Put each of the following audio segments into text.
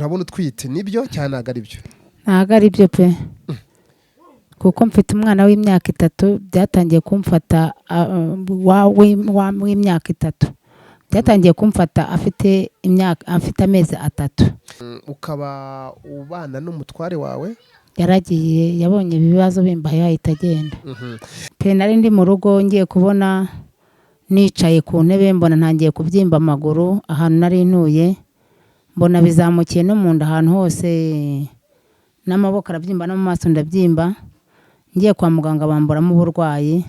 turabona utwite nibyo cyane ntago ari byo? ntago ari byo pe, kuko mfite umwana w'imyaka 3 byatangiye kumfata w'imyaka 3 byatangiye kumfata afite amezi 3. Ukaba ubana n'umutware wawe? Yaragiye yabonye ibibazo bimbaye ahita agenda. Pe nari ndi mu rugo ngiye kubona nicaye ku ntebe mbona ntangiye kubyimba amaguru ahantu nari ntuye, mbona bizamukiye no mu nda ahantu hose, n'amaboko arabyimba no mu maso ndabyimba, ngiye kwa muganga bamburamo uburwayi.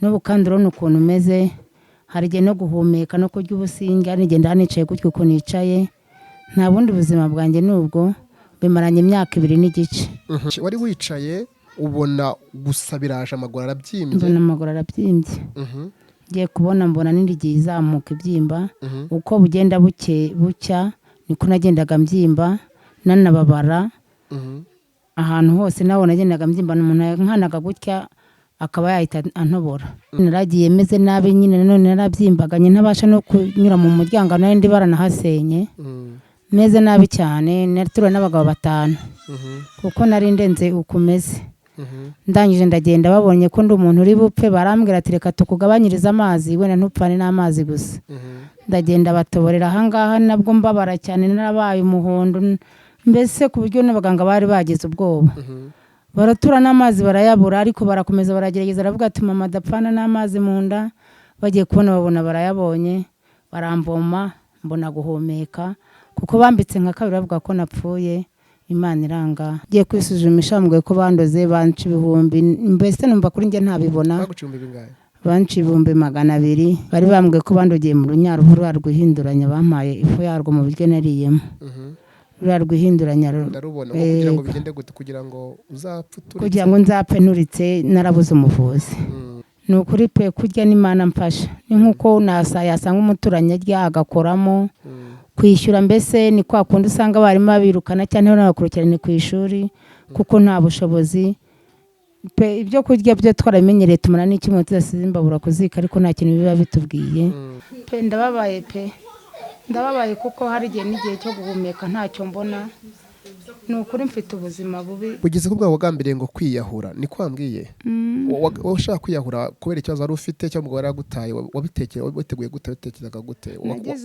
N'ubu kandi urabona ukuntu umeze, hari igihe no guhumeka no kurya ubusinga, nigenda hanicaye gutyo uko nicaye, nta bundi buzima bwanjye nubwo bimaranye imyaka 2 n'igice. Wari wicaye ubona gusa biraje amaguru arabyimbye? Mbona amaguru arabyimbye. Ngiye kubona mbona n'indigiye izamuka ibyimba, uko bugenda bucya niko nagendaga mbyimba nanababara ahantu hose, naho nagendaga mbyimba n'umuntu nkanaga gutya akaba yahita antobora. Naragiye meze nabi nyine, none narabyimbaganye ntabasha no kunyura mu muryango, nari ndi baranahasenye meze nabi cyane, naritura n'abagabo 5 kuko nari ndenze ukumeze. Ndangije ndagenda babonye ko ndi umuntu uri bupfe, barambwira ati reka tukugabanyiriza amazi wenda ntupfane n'amazi gusa. Ndagenda batoborera ahangaha, nabwo mbabara cyane, narabaye umuhondo mbese ku buryo n'abaganga bari bagize ubwoba. Baratura n'amazi barayabura, ariko barakomeza baragerageza, aravuga ati mama dapfana n'amazi mu nda. Bagiye kubona babona barayabonye, baramboma mbona guhumeka, kuko bambitse nka 2 bavuga ko napfuye. Imana iranga, ngiye kwisuzumisha mbwe ko bandoze banca 1000, mbese numva kuri nge ntabibona. Bagucumbi bingahe? Banca 200. Bari bambwe ko bandogeye mu runyaro rwihinduranya, bampaye ifu yarwo mu buryo nariyemo. Rwihinduranya ndarubona kugira ngo bigende gute, kugira ngo uzapfe turitse? Kugira ngo nzapfe nturitse narabuze umuvuzi. Ni ukuri pe, kurya n'Imana mfasha, ni nkuko yasanga umuturanye arya agakoramo. Kwishyura mbese ni kwa kundi usanga barimo babirukana cyane n'abakurikirane ku ishuri kuko nta bushobozi pe. Ibyo kurya byo twaramenyereye, tumana n'ikimo tudasize imbabura kuzika, ariko nta kintu biba bitubwiye pe. Ndababaye pe, ndababaye kuko hari igihe n'igihe cyo guhumeka ntacyo mbona. Ni ukuri mfite ubuzima bubi. Ugeze ku bwabo bwambere ngo kwiyahura ni kwambwiye? Washaka kwiyahura kubera ikibazo wari ufite cyangwa umugabo yaragutaye? Wabitekeye witeguye gute? Witekerezaga gute?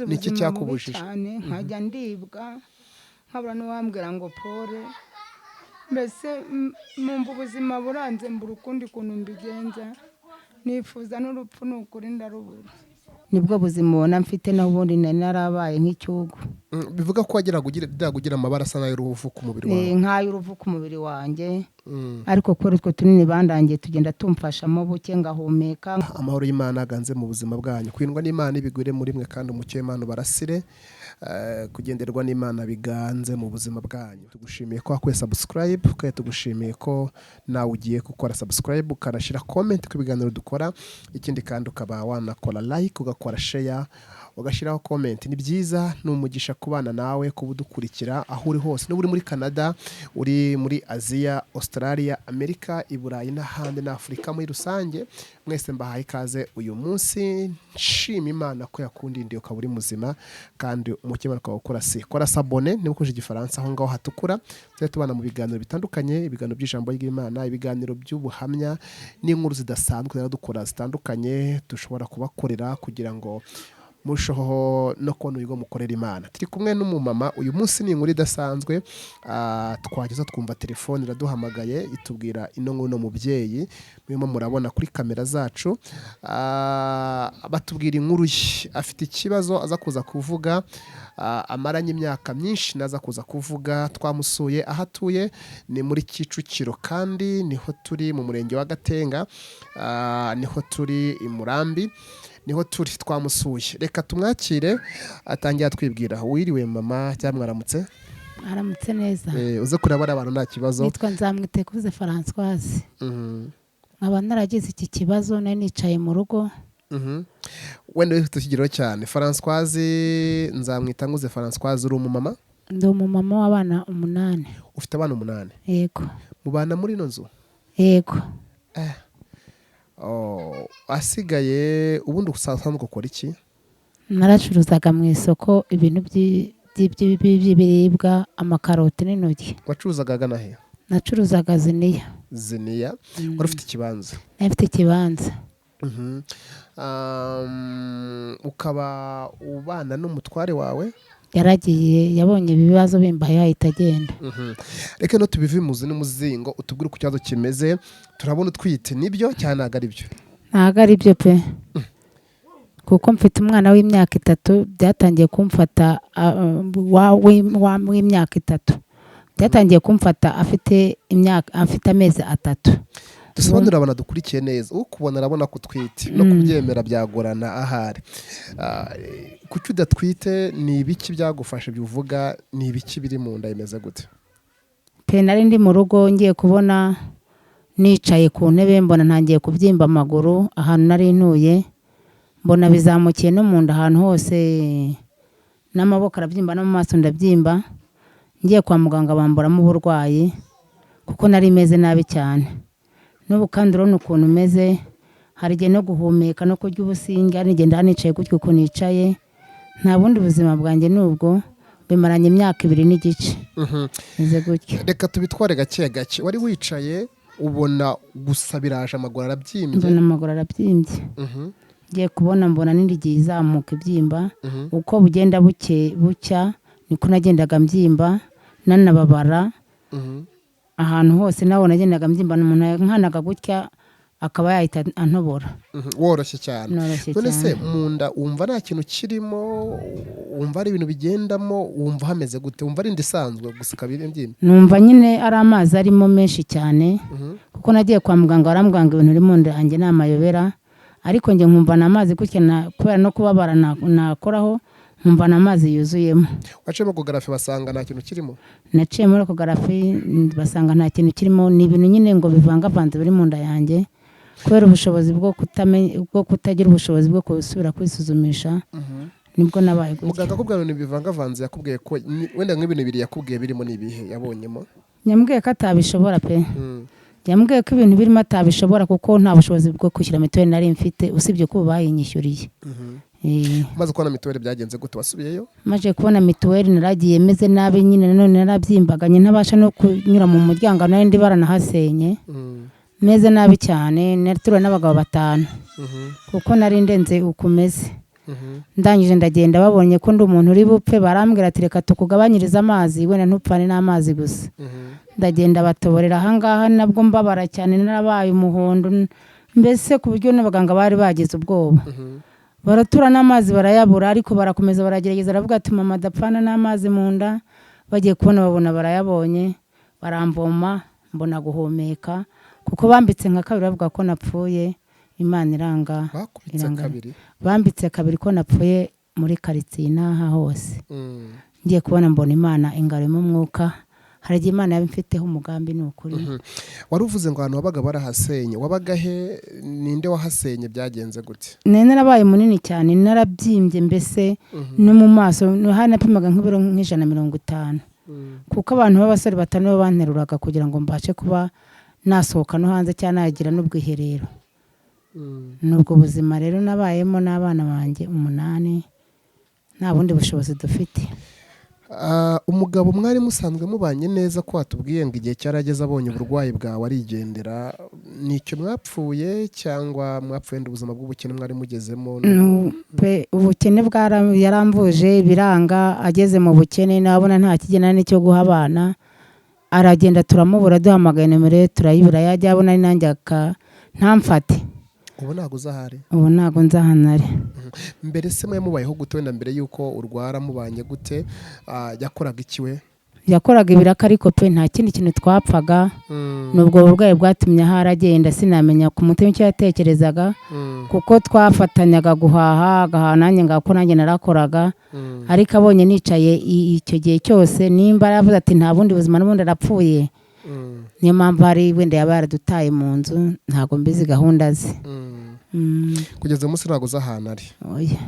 Niki cyakubujije? Nkajya ndibwa, nkabura n'uwambwira ngo pole, mbese numva ubuzima buranze, mbura ukundi kuntu mbigenza, nifuza n'urupfu. Ni ukuri ndarubura. Nibwo buzima ubona mfite, naho ubundi narabaye nk'icyugu. Bivuga ko wagira amabara asa n'ay'uruvu ku mubiri wawe? Nk'ay'uruvu ku mubiri wanjye, ariko kuri utwo tunini bandangiye tugenda tumfashamo buke ngahumeka. Amahoro y'Imana aganze mu buzima bwanyu, kwindwa n'Imana ibigwire muri mwe, kandi umucyo w'Imana barasire, kugenderwa n'Imana biganze mu buzima bwanyu. Tugushimiye ko wakoze subscribe, kandi tugushimiye ko nawe ugiye gukora subscribe, ukanashyira comment ku biganiro dukora. Ikindi kandi ukaba wanakora like, ugakora share, ugashyiraho comment. Ni byiza, ni umugisha kubana nawe, kuba udukurikira aho uri hose, n'uri muri Canada, uri muri Aziya, Australia, Amerika, i Burayi n'ahandi n'Afurika muri rusange. Mwese mbahaye ikaze uyu munsi. Nshima Imana ko yakundindiye ukaba uri muzima, kandi umukemana ukaba ukora kora sabone niba ukoresha igifaransa aho ngaho hatukura. Tuzajya tubana mu biganiro bitandukanye, ibiganiro by'ijambo ry'Imana, ibiganiro by'ubuhamya n'inkuru zidasanzwe dukora zitandukanye dushobora kubakorera, kugira ngo mushoho no kubona uburyo mukorera Imana. Turi kumwe n'umumama, uyu munsi ni inkuru idasanzwe, twageza twumva telefone iraduhamagaye itubwira ino nkuru mubyeyi murimo murabona kuri kamera zacu, batubwira inkuru ye, afite ikibazo aza kuza kuvuga, amaranye imyaka myinshi naza kuza kuvuga. Twamusuye aho atuye ni muri Kicukiro, kandi niho turi mu murenge wa Gatenga, niho turi i Murambi, niho turi. Twamusuye, reka tumwakire atangira twibwira. Wiriwe mama cyangwa mwaramutse? Aramutse neza. Uze kureba abantu nta kibazo. Nitwa Nzamwitekuze Françoise. Nkaba naragize iki kibazo, nari nicaye mu rugo. Wenda ufite ikigero cyane. Françoise, Nzamwitanguze Françoise, uri umumama? Ndi umumama w'abana 8. Ufite abana 8? Yego. Mubana muri ino nzu? Yego. Asigaye ubundi usanzwe ukora iki? Naracuruzaga mu isoko ibintu by'ibiribwa, amakaroti n'intoryi. Wacuruzaga agana he? Nacuruzaga Ziniya. Ziniya? Wari ufite ikibanza? Nafite ikibanza. Ukaba ubana n'umutware wawe? Yaragiye, yabonye ibibazo bimbaye ahita agenda. Reka no tubive muzi n'umuzingo, utubwire uko ikibazo kimeze. Turabona utwite, nibyo cyane ntabwo ari byo? Ntabwo ari byo pe, kuko mfite umwana w'imyaka 3, byatangiye kumfata w'imyaka 3, byatangiye kumfata afite amezi 3. Dusobanurira abana dukurikiye neza, ukubona arabona ko utwite no kubyemera byagorana ahari. Kuki udatwite, ni ibiki byagufasha byuvuga, ni ibiki biri mu nda imeze gute? Pe nari ndi mu rugo ngiye kubona nicaye ku ntebe, mbona ntangiye kubyimba amaguru ahantu nari ntuye, mbona bizamukiye no mu nda ahantu hose, n'amaboko arabyimba no mu maso ndabyimba. Ngiye kwa muganga bamburamo uburwayi kuko nari meze nabi cyane. N'ubu kandi urabona ukuntu meze, hari igihe no guhumeka no kurya ubusinga, nigenda hanicaye gutyo uko nicaye. Nta bundi buzima bwanjye nubwo bimaranye imyaka 2 n'igice. Nze gutyo. Reka tubitware gake gake. Wari wicaye ubona gusa biraje amaguru arabyimbye? Mbona amaguru arabyimbye. Ngiye kubona mbona n'indigiye izamuka ibyimba, uko bugenda bucya niko nagendaga mbyimba, nanababara ahantu hose. Naho nagendaga mbyimba, umuntu nkanaga gutya akaba yahita antobora. Woroshye cyane. None se mu nda wumva nta kintu kirimo, wumva ari ibintu bigendamo, wumva hameze gute? Wumva ari indisanzwe gusa kabiri mbyimba? Numva nyine ari amazi arimo menshi cyane, kuko nagiye kwa muganga barambwanga ibintu biri mu nda yanjye ni amayobera, ariko njye nkumva na amazi gutya, kubera no kubabara nakoraho nkumva na amazi yuzuyemo. Waciye mu ecography basanga nta kintu kirimo? Naciye muri ecography basanga nta kintu kirimo, ni ibintu nyine ngo bivangavanze biri mu nda yanjye, kubera ubushobozi bwo kutagira ubushobozi bwo gusubira kwisuzumisha. Nibwo nabaye gutya. Muganga akubwira ngo bivangavanze, yakubwiye ko wenda nk'ibintu biri yakubwiye birimo nibihe yabonyemo? Yambwiye ko atabishobora pe. Yambwiye ko ibintu birimo atabishobora kuko nta bushobozi bwo kwishyura mituweli nari mfite, usibye ko bayinyishyuriye. Maze kubona mituweli byagenze gute? Wasubiyeyo? Maze kubona mituweli naragiye meze nabi nyine, none narabyimbaganye, ntabasha no kunyura mu muryango, nari ndi baranahasenye. Meze nabi cyane, naturiwe n'abagabo 5 kuko nari ndenze ukumeze. Ndangije ndagenda, babonye ko ndi umuntu uri bupfe, barambwira ati reka tukugabanyiriza amazi, wenda ntupfane n'amazi gusa. Ndagenda batoborera ahangaha, nabwo mbabara cyane, narabaye umuhondo mbese ku buryo n'abaganga bari bagize ubwoba. Baratura n'amazi barayabura, ariko barakomeza baragerageza, aravuga ati mama dapfana n'amazi mu nda. Bagiye kubona babona barayabonye, baramboma, mbona guhumeka, kuko bambitse nka 2 bavuga ko napfuye. Imana iranga. Bambitse 2 ko napfuye muri quartier n'aha hose. Ngiye kubona mbona Imana ingarimo umwuka, hari igihe Imana yabimfiteho umugambi n'ukuri. Wari uvuze ngo abantu wabaga barahasenye, wabaga he? Ninde wahasenye? Byagenze gute? Narabaye munini cyane, narabyimbye mbese no mu maso, hari napimaga nk'ibiro 150, kuko abantu b'abasore 5 banteruraga kugira ngo mbashe kuba nasohoka no hanze cyane nagira n'ubwiherero. Nubwo buzima rero nabayemo n'abana banjye 8, nta bundi bushobozi dufite. umugabo mwari musanzwe mubanye neza ko watubwiye ngo igihe cyarageze abonye uburwayi bwawe arigendera, ni icyo mwapfuye cyangwa mwapfuye ndi ubuzima bw'ubukene mwari mugezemo? Ubukene yaramvuje biranga, ageze mu bukene nabona nta kigena n'icyo guha abana, aragenda turamubura, duhamagaye nimero ye turayibura, yajya abona ari nanjye ntamfate. Ubu ntabwo uzahari? Ubu ntabwo nzahanari. Mbere se mwe mubayeho gute wenda mbere yuko urwara, mubanye gute? Yakoraga iki we? Yakoraga ibiraka ariko pe nta kindi kintu twapfaga. Nubwo uburwayi bwatumye ahari agenda sinamenya ku mutima icyo yatekerezaga, kuko twafatanyaga guhaha, agahaha nanjye ngako nanjye narakoraga, ariko abonye nicaye icyo gihe cyose nimba yaravuze ati nta bundi buzima n'ubundi arapfuye, niyo mpamvu hari wenda yaba yaradutaye mu nzu, ntabwo mbizi gahunda ze. Kugeza umunsi ntabwo uzi ahantu ari? Oya.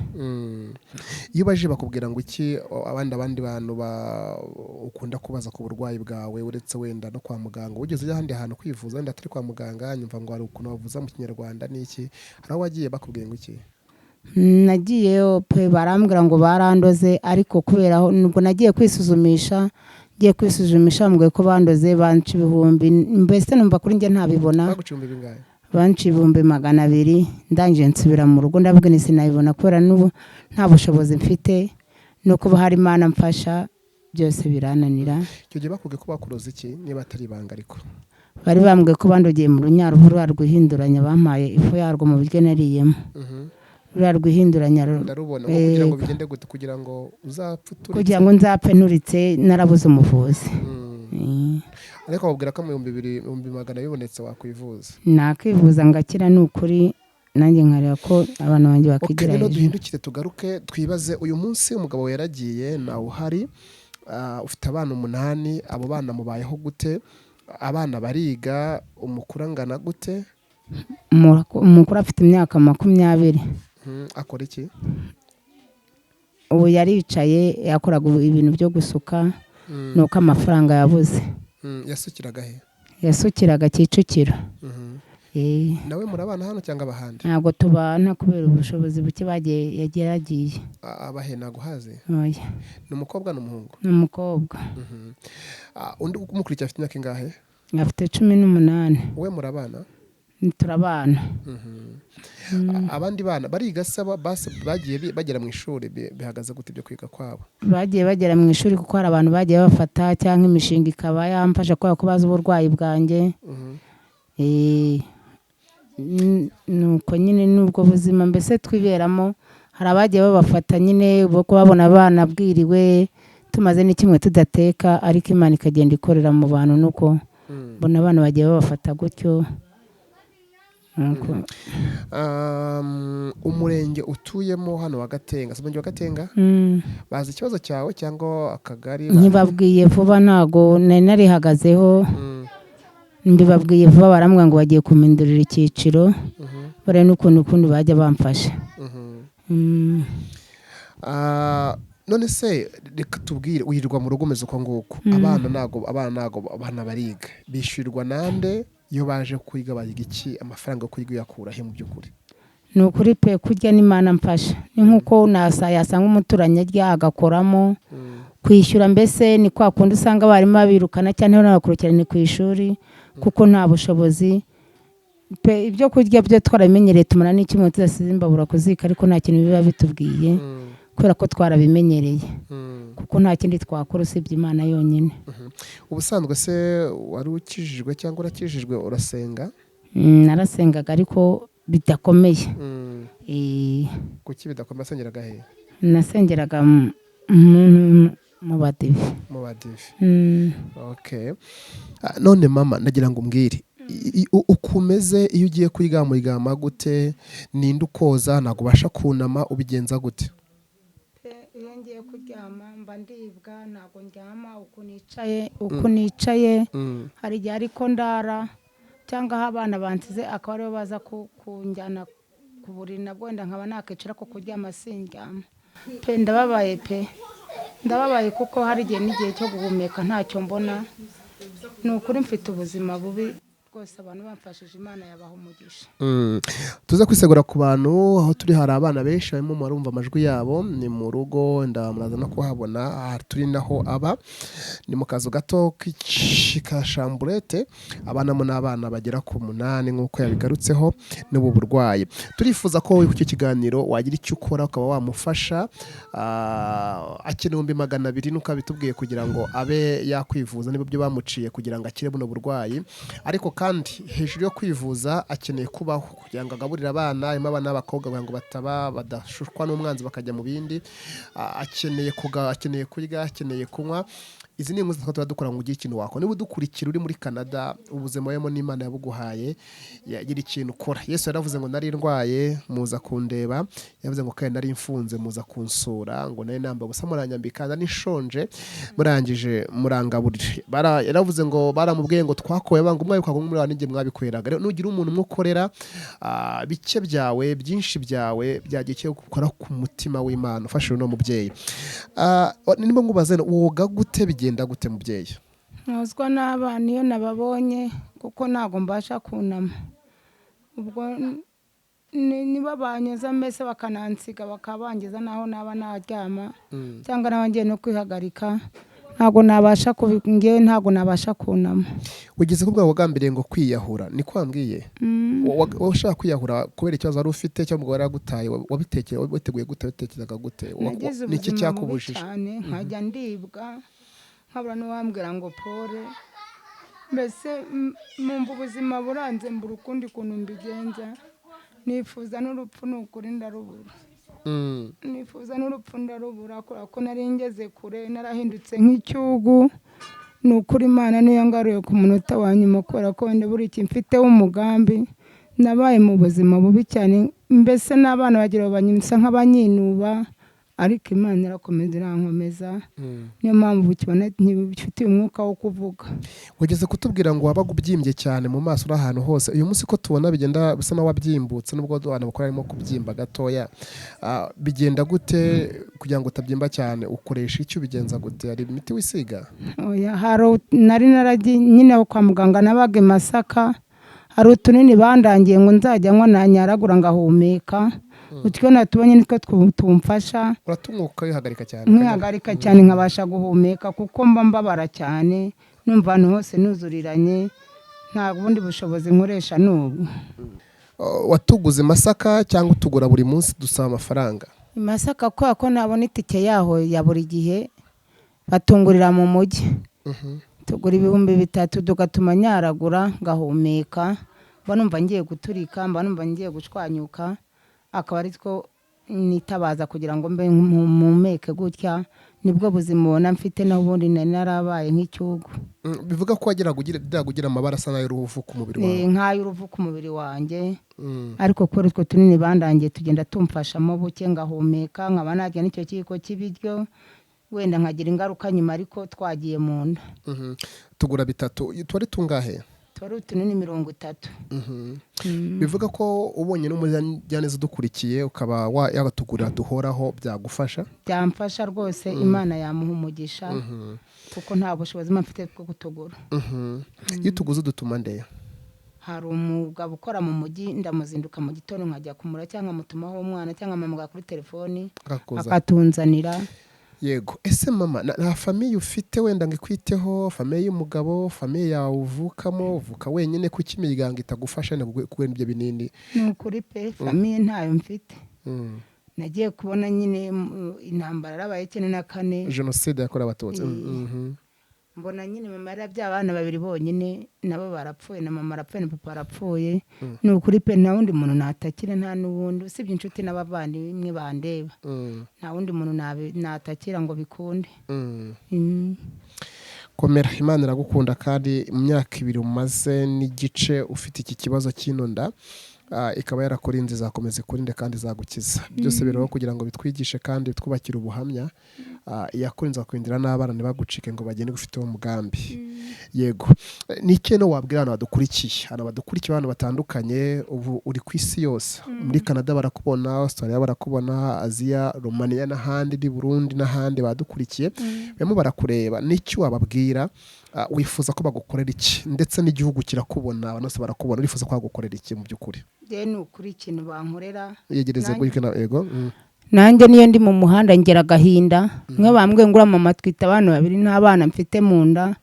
Iyo baje bakubwira ngo iki abandi bantu ukunda kubaza ku burwayi bwawe uretse wenda no kwa muganga, ugeze ujya ahandi hantu kwivuza wenda atari kwa muganga, nyumva ngo hari ukuntu bavuza mu kinyarwanda n'iki, hari aho wagiye bakubwiye ngo iki? Nagiyeyo pe barambwira ngo barandoze, ariko kubera nubwo nagiye kwisuzumisha, mbwiye ko bandoze banca ibihumbi, mbese numva kuri njye ntabibona. Baguca ibihumbi bingahe? Banca ibihumbi 200, ndangije nsubira mu rugo ndavuga ni sinabibona kubera n'ubu nta bushobozi mfite, no kuba hari Imana mfasha byose birananira. Icyo gihe bakubwiye ko bakuroze iki niba atari ibanga? Ariko bari bambwiye ko bandogeye mu runyaruhu rwihinduranya, bampaye ifu yarwo mu biryo nariyemo. Rwihinduranya ndarubona kugira ngo bigende gute, kugira ngo uzapfe turitse? Kugira ngo nzapfe nuritse narabuze umuvuzi. Ariko babwira ko mu 2,200 bibonetse wakwivuza? Nakwivuza ngakira n'ukuri, nanjye nkareba ko abantu banjye bakigira hejuru. Duhindukire tugaruke twibaze, uyu munsi umugabo yaragiye nawe uhari, ufite abana 8, abo bana mubayeho gute? Abana bariga, umukuru angana gute? Umukuru afite imyaka 20. Akora iki? Ubu yaricaye yakoraga ibintu byo gusuka, nuko amafaranga yabuze. Yasukiraga he? Yasukiraga Kicukiro. Nawe murabana hano cyangwa abahandi? Ntabwo tubana kubera ubushobozi buke yageragiye. Abahe ntabwo haze? Oya. Ni umukobwa n'umuhungu? Ni umukobwa. Undi umukurikira afite imyaka ingahe? Afite 18. We murabana? Turabana. Abandi bana bariga se bagiye bagera mu ishuri, bihagaze gute byo kwiga kwabo? Bagiye bagera mu ishuri kuko hari abantu bagiye bafata cyangwa imishinga ikaba yamfasha kubera ko bazi uburwayi bwanjye. Nuko nyine nubwo buzima mbese twiberamo, hari abagiye babafata nyine bo babona abana bwiriwe tumaze n'ikimwe tudateka, ariko Imana ikagenda ikorera mu bantu, nuko mbona abana bagiye babafata gutyo. Umurenge utuyemo hano wa Gatenga, Umurenge wa Gatenga, bazi ikibazo cyawe cyangwa akagari? Ntibabwiye vuba, ntago nari narihagazeho. Mbibabwiye vuba barambwira ngo bagiye kumindurira icyiciro, bare n'ukuntu bajya bamfasha. None se reka tubwire, wirirwa mu rugo umeze uko nguko, abana bariga, bishyurirwa nande? Iyo baje kwiga bayiga iki? Amafaranga yo kwiga yakura he mu by'ukuri? Ni ukuri pe, kurya n'Imana mfasha. Ni nk'uko yasanga umuturanyi arya agakoramo, kwishyura mbese ni kwa kundi usanga barimo babirukana cyane n'abakurikirana ku ishuri kuko nta bushobozi pe. Ibyo kurya byo twarabimenyereye, tumara n'ikimwe tudasize imbabura kuzika, ariko nta kintu biba bitubwiye kubera ko twarabimenyereye, kuko nta kindi twakora usibye Imana yonyine. Ubusanzwe se wari ukijijwe cyangwa urakijijwe, urasenga? Narasengaga ariko bidakomeye. Kuki bidakomeye? Asengeraga he? Nasengeraga mu badive. Mu badive. Okay. None mama, nagira ngo umbwire ukumeze iyo ugiye kwiga murigama gute? Ninde ukoza? Ntabwo ubasha kunama, ubigenza gute? Iyo ngiye kuryama mba ndibwa, ntabwo ndyama uko nicaye. Hari igihe ariko ndara cyangwa aho abana bansize akaba aribo baza kunjyana ku buriri, nabwo wenda nkaba nakicara ko kuryama sindyama pe. Ndababaye kuko hari igihe n'igihe cyo guhumeka ntacyo mbona. Ni ukuri mfite ubuzima bubi rwose abantu bamfashije Imana yabaha umugisha. tuze kwisegura ku bantu aho turi hari abana benshi barimo murumva amajwi yabo ni mu rugo ndamuraza no kuhabona aha turi naho aba ni mu kazu gato k'ikashamburete abanamo n'abana bagera ku 8 nk'uko yabigarutseho n'ubu burwayi. Turifuza ko wowe ku kiganiro wagira icyo ukora ukaba wamufasha akeneye 200 nuko abitubwiye kugira ngo abe yakwivuza niba byo bamuciye kugira ngo akire buno burwayi, ariko kandi hejuru yo kwivuza akeneye kubaho kugira ngo agaburire abana harimo abana b'abakobwa kugira ngo badashushwa n'umwanzi bakajya mu bindi, akeneye kurya, akeneye kunywa. Izi ni inkuru tuba dukora ngo ugire ikintu wakora. Niba udukurikira uri muri Canada ubuzima wemo n'Imana yabuguhaye yagira ikintu ukora. Yesu yaravuze ngo nari ndwaye muza kundeba, yavuze ngo kandi nari mfunze muza kunsura, ngo nari nambaye ubusa muranyambika, nari nshonje murangije murangaburire. Yaravuze ngo baramubwiye ngo twakoye banga umwe yuko muri wanjye mwabikweraga. Rero nugira umuntu umukorera bike byawe byinshi byawe byagiye gukora ku mutima w'Imana ufashe no mubyeyi. Nimba ngubaze woga gute bigenda gute mubyeyi? Ntazwa n'abana iyo nababonye kuko ntago mbasha kunama, ubwo niba banyeza mbese bakanansiga bakabangiza naho naba naryama cyangwa nabangiye no kwihagarika ntago nabasha ngewe ntago nabasha kunama. Ugeze kubwa wagambiriye ngo kwiyahura ni kwambwiye washaka kwiyahura kubera ikibazo wari ufite cyangwa umugore yaragutaye wabitekeye wateguye gute watekerezaga gute niki cyakubujije? Nkajya ndibwa nkabura n'uwambwira ngo pole, mbese numva ubuzima buranze mbura ukundi kuntu mbigenza, nifuza n'urupfu n'ukuri ndarubura. Nifuza n'urupfu ndarubura kubera ko nari ngeze kure narahindutse nk'icyugu. Ni ukuri Imana niyo ngaruye ku munota wa nyuma kubera ko wenda buri iki mfite w'umugambi nabaye mu buzima bubi cyane, mbese n'abana bagira banyimisa nk'abanyinuba, ariko Imana irakomeza irankomeza. Niyo mpamvu ukibona ntibifitiye umwuka wo kuvuga. Wageze kutubwira ngo wabaga ubyimbye cyane mu maso n'ahantu hose, uyu munsi ko tubona bigenda bisa naho wabyimbutse nubwo abantu bakora arimo kubyimba gatoya, bigenda gute kugira ngo utabyimba cyane? Ukoresha icyo ubigenza gute? Hari imiti wisiga? Oya, nari naragiye nyine kwa muganga nabaga Masaka, hari utunini bandangiye ngo nzajya nywa nanyaragura ngahumeka, utwo natubonye nitwo tumfasha. Uratumwuka yihagarika cyane? Mwihagarika cyane nkabasha guhumeka kuko mba mbabara cyane numva ahantu hose nuzuriranye, nta bundi bushobozi nkoresha n'ubu. Watuguze Masaka cyangwa utugura buri munsi dusaba amafaranga? Masaka kubera ko nabona itike yaho ya buri gihe batungurira mu mujyi, tugura 3,000 tugatuma nyaragura ngahumeka, mba numva ngiye guturika, mba numva ngiye gushwanyuka, akaba ari two nitabaza kugira ngo mbe mpumeke gutya. Nibwo buzima ubona mfite naho ubundi narabaye nk'icyugu. Bivuga ko wagira amabara asa n'ay'uruvu ku mubiri wawe? Nk'ay'uruvu ku mubiri wanjye, ariko kuri utwo tunini bandangiye tugenda tumfashamo buke ngahumeka, nkaba narya n'icyo kiko cy'ibiryo wenda nkagira ingaruka nyuma, ariko twagiye mu nda. Tugura 3 twari tungahe? Twari utunini 30. Bivuga ko ubonye n'umujyaneza udukurikiye ukaba yabatugurira duhoraho byagufasha? Byamfasha rwose. Imana yamuha umugisha kuko nta bushobozi mfite bwo kutugura. Iyo tuguze dutuma nde? Hari umugabo ukora mu mujyi, ndamuzinduka mu gitondo nkajya kumura cyangwa mutumaho umwana cyangwa mama kuri telefoni akatunzanira. Yego. Ese mama nta famiye ufite wenda ngo ikwiteho, famiye y'umugabo, famiye yawe uvukamo, uvuka wenyine kuki imiryango itagufasha kubera ibyo binini? Ni ukuri pe, famiye ntayo mfite. Nagiye kubona nyine intambara yarabaye 94, jenoside yakorewe Abatutsi. Mbona nyine mama yarabyaye abana 2 bonyine, nabo barapfuye, na mama arapfuye na papa arapfuye. Ni ukuri pe nta wundi muntu natakira, nta n'ubundi usibye inshuti n'abavandimwe bandeba, nta wundi muntu natakira ngo bikunde. Komera, Imana iragukunda kandi mu myaka 2 umaze n'igice ufite iki kibazo cy'inonda, ikaba yarakurinze izakomeza kurinde kandi izagukiza. Byose biriho kugira ngo bitwigishe kandi twubakire ubuhamya. Yakurinze kwindira n'abana ntibagucike ngo bagende gufite uwo mugambi. Yego. Ni ikintu wabwira abantu badukurikiye? Abantu badukurikiye abantu batandukanye, ubu uri ku isi yose. Muri Canada barakubona, Australia barakubona, Aziya, Romania n'ahandi, Burundi n'ahandi badukurikiye. Bemo barakureba. N'iki wababwira wifuza ko bagukorera iki ndetse n'igihugu kirakubona abantu bose barakubona urifuza ko bagukorera iki mu by'ukuri? ni ukuri ikintu bankorera yegereze yego. nanjye niyo ndi mu muhanda ngera agahinda mwe bambwiye ngura mu matwita abana babiri n'abana mfite mu nda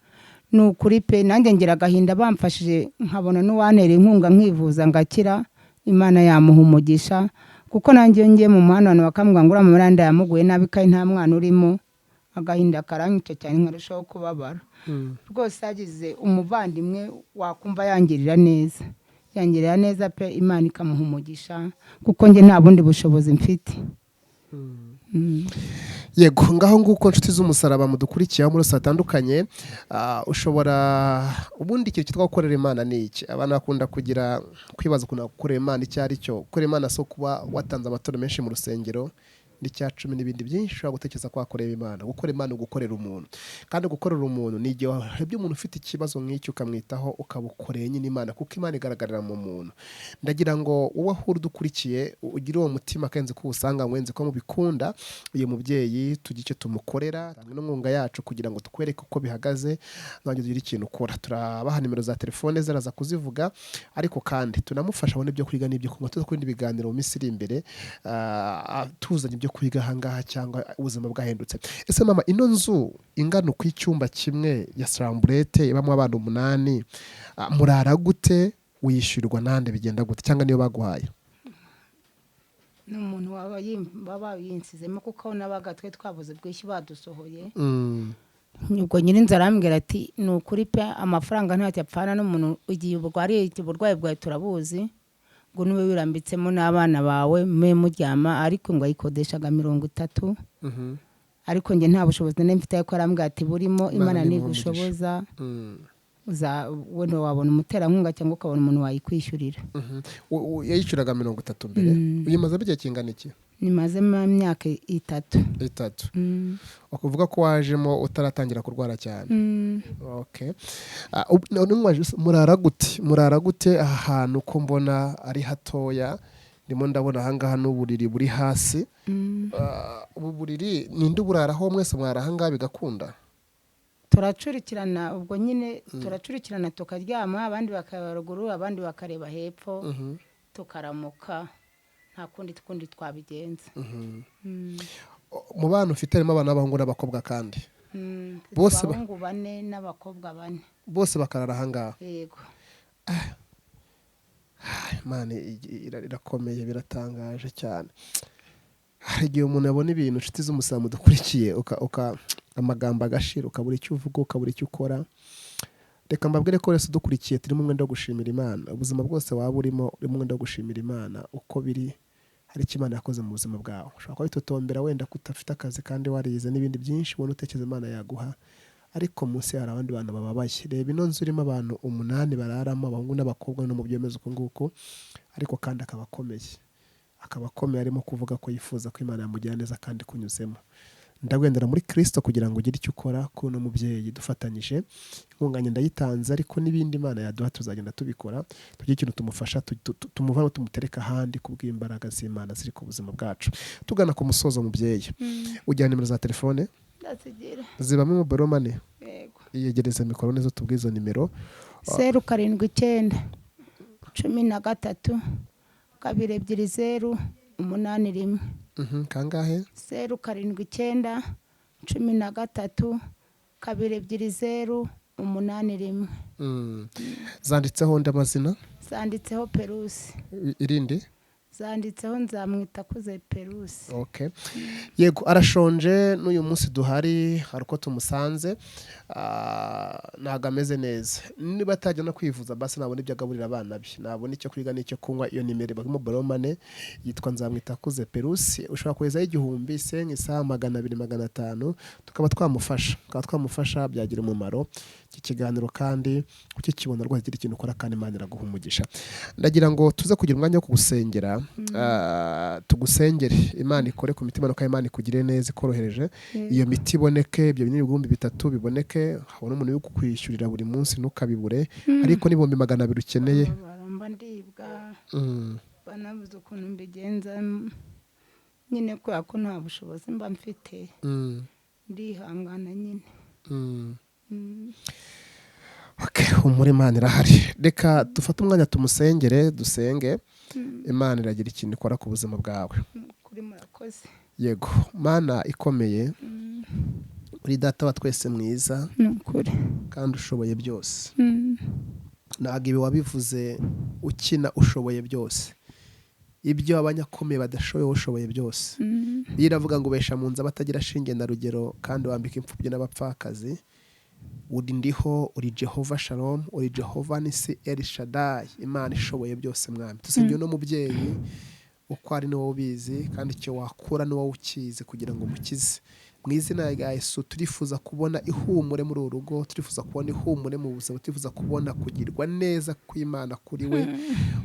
ni ukuri pe nanjye ngera agahinda bamfashije nkabona n'uwantera inkunga nkivuza ngakira Imana yamuha umugisha kuko nanjye ngiye mu muhanda abantu bakambwira ngura mu miranda yamuguye nabi kandi nta mwana urimo agahinda karanyica cyane nkarushaho kubabara rwose yagize umuvandimwe wakumva yangirira neza pe Imana ikamuha umugisha kuko njye nta bundi bushobozi mfite. Yego ngaho nguko nshuti z'umusaraba mudukurikiye muri satandukanye ushobora ubundi ikintu cyitwa gukorera Imana ni iki? Abantu bakunda kugira kwibaza ukuntu gukorera Imana icyo ari cyo. Gukorera Imana so kuba watanze amaturo menshi mu rusengero n'icya 10 n'ibindi byinshi ushobora gutekereza ko wakorera Imana. Gukora Imana gukorera umuntu, kandi gukorera umuntu ni igihe wahebye umuntu ufite ikibazo nk'icyo ukamwitaho ukabukoreye nyine Imana kuko Imana igaragarira mu muntu. Ndagira ngo wowe ahura dukurikiye ugire uwo mutima kenze ko usanga mwenze ko mubikunda uyu mubyeyi tugice tumukorera hamwe n'inkunga yacu kugira ngo tukwereke uko bihagaze nanjye tugira ikintu ukora. Turabaha nimero za telefone zaraza kuzivuga ariko kandi tunamufasha abone ibyo kwiga n'ibyo kunywa tuzakurinde ibiganiro mu minsi iri imbere tuzanye ibyo kwiga ahangaha cyangwa ubuzima bwahindutse. Ese mama ino nzu ingana ku icyumba kimwe ya Sramburete ibamo abantu 8 murara gute wishyurwa nande bigenda gute cyangwa niyo baguhaye? N'umuntu baba yinsizemo kuko nabaga twe twabuze bwishyu badusohoye ubwo nyirinzara arambwira ati ni ukuri pe amafaranga ntacyo apfana n'umuntu ugiye uburwayi bwawe turabuzi ngo niwe wirambitsemo n'abana bawe mwe muryama ariko ngo ayikodeshaga 30 ariko nge nta bushobozi nari mfite ariko arambwira ati burimo Imana nigushoboza wenda wabona umuterankunga cyangwa ukabona umuntu wayikwishyurira. Yayishyuraga 30 mbere uyimaze b'igihe kingana iki? Nimaze imyaka 3 ukuvuga ko wajemo utaratangira kurwara cyane. Okay. Murara gute ahantu ko mbona ari hatoya ndimo ndabona ahangaha n'uburiri buri hasi ubu buriri ninde uburaraho mwese mwara ahangaha bigakunda? Turacurikirana ubwo nyine turacurikirana tukaryama abandi bakareba ruguru abandi bakareba hepfo tukaramuka nta kundi twabigenza. Mu bana ufite harimo abana b'abahungu n'abakobwa kandi bose abahungu 4 n'abakobwa 4 bose bakarara ahangaha? Yego. Imana irakomeye biratangaje cyane. Hari igihe umuntu yabona ibintu nshuti z'umusaraba dukurikiye amagambo agashira ukabura icyo uvuga ukabura icyo ukora. Reka mbabwire ko wese dukurikiye turi mu mwenda wo gushimira Imana. Ubuzima bwose waba urimo uri mu mwenda wo gushimira Imana uko biri hari icyo Imana yakoze mu buzima bwawe. Ushobora kuba witotombera wenda kutafite akazi kandi warize n'ibindi byinshi ubona utekereza Imana yaguha ariko munsi hari abandi bantu bababaye. Reba ino nzu irimo abantu 8 bararamo abahungu n'abakobwa no mu byemeza uko nguko ariko kandi akaba akomeye arimo kuvuga ko yifuza ko Imana yamugira neza kandi kunyuzemo. Ndagendera muri Kristo kugira ngo ugire icyo ukora kuno mubyeyi dufatanyije nkunganye ndayitanze ariko n'ibindi Imana yaduha tuzagenda tubikora tugiye ikintu tumufasha tumuvana tumutereka handi kubw'imbaraga z'Imana ziri ku buzima bwacu. Tugana ku musozo mubyeyi ujyana nimero za telefone zibamo mobile money? Yego. Iyegereze mikoro neza tubwizo nimero 079 13 220 8 kangahe? 079 13 220 8 Zanditseho ndamazina? Zanditseho Perusi. Irindi? Zanditseho Nzamwitakuze Perusi. Okay. Yego arashonje n'uyu munsi duhari hari uko tumusanze ntago ameze neza. Niba atajya no kwivuza basi nabona ibyo agaburira abana be nabona icyo kwiga n'icyo kunywa iyo nimero bagimo boromane yitwa Nzamwitakuze Perusi. Ushobora kugezaho 1000 senyi saa 200-500 tukaba twamufasha byagira umumaro. Iki kiganiro kandi kuki kibona rwose gira ikintu ukora kandi Imana iraguha umugisha. Ndagira ngo tuze kugira umwanya wo kugusengera tugusengere Imana ikore ku mitima no ka Imana ikugire neza ikorohereje iyo miti iboneke ibyo binini 3 biboneke habona umuntu yo kukwishyurira buri munsi ntukabibure ariko ni 200 ukeneye baramba ndibwa banabuze ukuntu mbigenza nyine ko nta bushobozi mba mfite ndihangana nyine. humura Imana irahari. Reka dufate umwanya tumusengere, dusenge. Imana iragira ikintu ikora ku buzima bwawe. kuri murakoze. Yego Mana ikomeye, uri data wa twese mwiza Nukuri. kandi ushoboye byose. Ntabwo ibi wabivuze ukina ushoboye byose. Ibyo abanyakomeye badashoboye ushoboye byose. Biravuga ngo besha mu nzu batagira shinge na rugero kandi wambika imfubyi n'abapfakazi. Uri ndiho, uri Jehova Shalom, uri Jehova Nisi El Shaddai, Imana ishoboye byose mwami. Tusengeye no mubyeyi uko ari niwo ubizi kandi icyo wakura niwo ukizi kugira ngo umukize. Mu izina rya Yesu turifuza kubona ihumure muri uru rugo, turifuza kubona ihumure mu buzima, turifuza kubona kugirwa neza kw'Imana kuri we.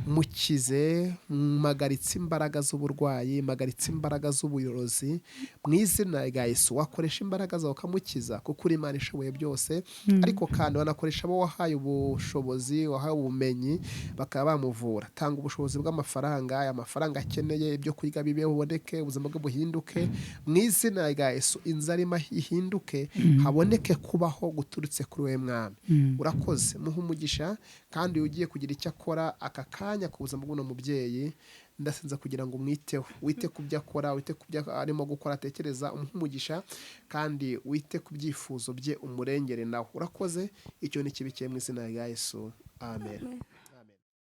Mukize, magaritse imbaraga z'uburwayi, magaritse imbaraga z'ubuyobozi. Mu izina rya Yesu wakoresha imbaraga zawe ukamukiza kuko uri Imana ishoboye byose. Ariko kandi wanakoresha abo wahaye ubushobozi, wahaye ubumenyi bakaba bamuvura. Tanga ubushobozi bw'amafaranga, aya mafaranga akeneye, ibyo kurya bibe buboneke, ubuzima bwe buhinduke. Mu izina rya Yesu inzara ihinduke, haboneke kubaho guturutse kuri we mwami. Urakoze, muhe umugisha kandi ugiye kugira icyo akora aka kanya ku buzima bw'uno mubyeyi. Ndasenza kugira ngo umwiteho, wite ku byo akora, wite ku byo arimo gukora, atekereza, umuhe umugisha kandi wite ku byifuzo bye umurengere nawe. Urakoze, icyo ni kibikiye mu izina rya Yesu. Amen.